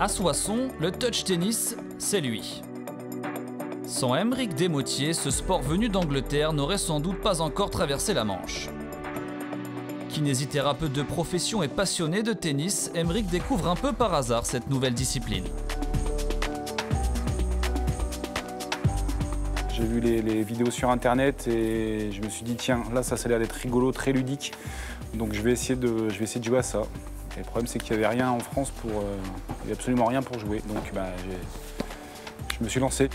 À Soissons, le touch tennis, c'est lui. Sans Aymeric Desmotiers, ce sport venu d'Angleterre n'aurait sans doute pas encore traversé la Manche. Kinésithérapeute de profession et passionné de tennis, Aymeric découvre un peu par hasard cette nouvelle discipline. J'ai vu les vidéos sur internet et je me suis dit tiens, là ça a l'air d'être rigolo, très ludique. Donc je vais essayer de jouer à ça. Et le problème c'est qu'il n'y avait rien en France il n'y avait absolument rien pour jouer. Donc je me suis lancé.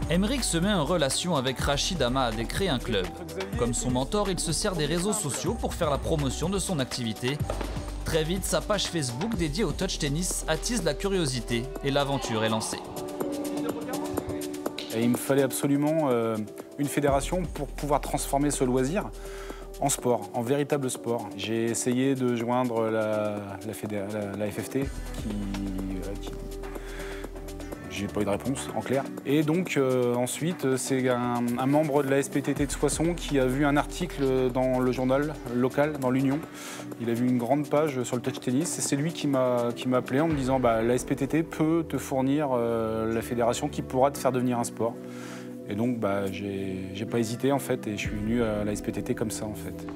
Aymeric se met en relation avec Rachid Ahmad et crée un club. Comme son mentor, il se sert des réseaux sociaux pour faire la promotion de son activité. Très vite, sa page Facebook dédiée au touch tennis attise la curiosité et l'aventure est lancée. Et il me fallait absolument une fédération pour pouvoir transformer ce loisir en sport, en véritable sport. J'ai essayé de joindre la FFT j'ai pas eu de réponse, en clair. Et donc ensuite, c'est un membre de la SPTT de Soissons qui a vu un article dans le journal local, dans l'Union. Il a vu une grande page sur le touch tennis et c'est lui qui m'a appelé en me disant la SPTT peut te fournir la fédération qui pourra te faire devenir un sport. Et donc j'ai pas hésité en fait et je suis venu à la SPTT comme ça en fait.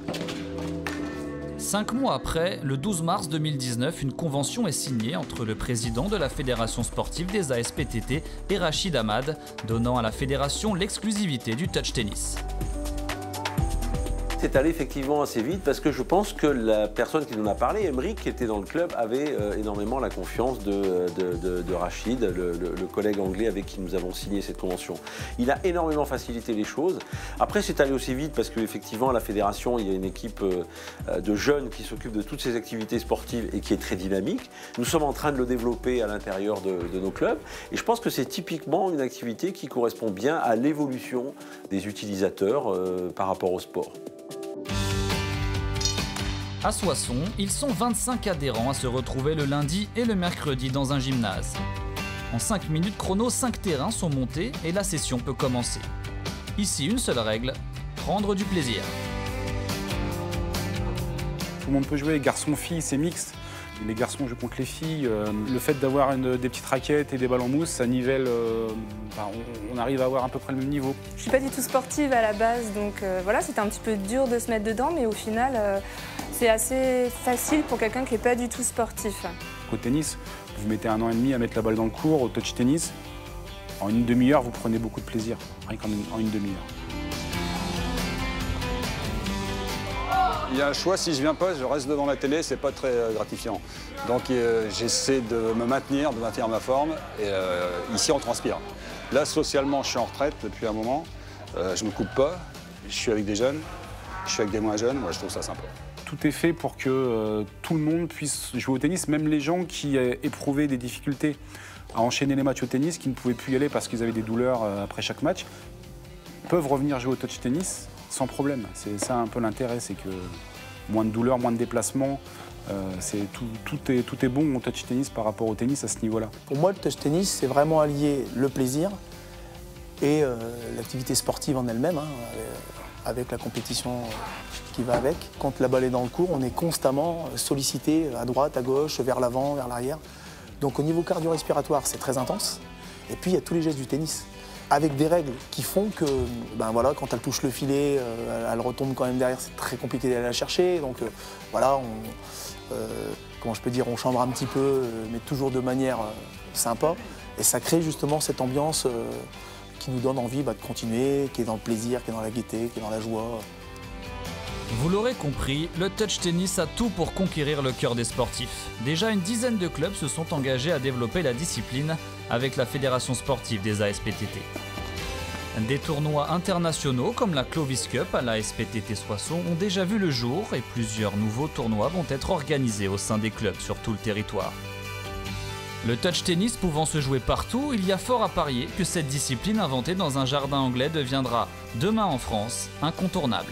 5 mois après, le 12 mars 2019, une convention est signée entre le président de la Fédération sportive des ASPTT et Rachid Ahmad, donnant à la fédération l'exclusivité du touch tennis. C'est allé effectivement assez vite parce que je pense que la personne qui nous a parlé, Aymeric, qui était dans le club, avait énormément la confiance de Rachid, le collègue anglais avec qui nous avons signé cette convention. Il a énormément facilité les choses. Après, c'est allé aussi vite parce qu'effectivement, à la fédération, il y a une équipe de jeunes qui s'occupe de toutes ces activités sportives et qui est très dynamique. Nous sommes en train de le développer à l'intérieur de nos clubs et je pense que c'est typiquement une activité qui correspond bien à l'évolution des utilisateurs par rapport au sport. À Soissons, ils sont 25 adhérents à se retrouver le lundi et le mercredi dans un gymnase. En 5 minutes chrono, 5 terrains sont montés et la session peut commencer. Ici, une seule règle, prendre du plaisir. Tout le monde peut jouer, garçons-filles, c'est mixte. Les garçons jouent contre les filles. Le fait d'avoir des petites raquettes et des balles en mousse, ça nivelle. On arrive à avoir à peu près le même niveau. Je suis pas du tout sportive à la base, donc voilà, c'était un petit peu dur de se mettre dedans, mais au final, c'est assez facile pour quelqu'un qui n'est pas du tout sportif. Au tennis, vous mettez 1 an et demi à mettre la balle dans le court, au touch tennis, en une demi-heure, vous prenez beaucoup de plaisir, rien qu'en une demi-heure. Il y a un choix, si je viens pas, je reste devant la télé, c'est pas très gratifiant. Donc j'essaie de me maintenir, ma forme, et ici on transpire. Là, socialement, je suis en retraite depuis un moment, je me coupe pas, je suis avec des jeunes, je suis avec des moins jeunes, moi je trouve ça sympa. Tout est fait pour que tout le monde puisse jouer au tennis, même les gens qui éprouvaient des difficultés à enchaîner les matchs au tennis, qui ne pouvaient plus y aller parce qu'ils avaient des douleurs après chaque match, peuvent revenir jouer au touch tennis sans problème. C'est ça un peu l'intérêt, c'est que moins de douleurs, moins de déplacements, tout est bon au touch tennis par rapport au tennis à ce niveau-là. Pour moi, le touch tennis, c'est vraiment allier le plaisir et l'activité sportive en elle-même, avec la compétition qui va avec. Quand la balle est dans le court, on est constamment sollicité à droite, à gauche, vers l'avant, vers l'arrière. Donc au niveau cardio-respiratoire, c'est très intense. Et puis il y a tous les gestes du tennis, avec des règles qui font que voilà, quand elle touche le filet, elle retombe quand même derrière, c'est très compliqué d'aller la chercher. Donc voilà, comment je peux dire, on chambre un petit peu, mais toujours de manière sympa. Et ça crée justement cette ambiance qui nous donne envie de continuer, qui est dans le plaisir, qui est dans la gaieté, qui est dans la joie. Vous l'aurez compris, le touch tennis a tout pour conquérir le cœur des sportifs. Déjà une dizaine de clubs se sont engagés à développer la discipline avec la Fédération sportive des ASPTT. Des tournois internationaux comme la Clovis Cup à la SPTT Soissons ont déjà vu le jour et plusieurs nouveaux tournois vont être organisés au sein des clubs sur tout le territoire. Le touch tennis pouvant se jouer partout, il y a fort à parier que cette discipline inventée dans un jardin anglais deviendra, demain en France, incontournable.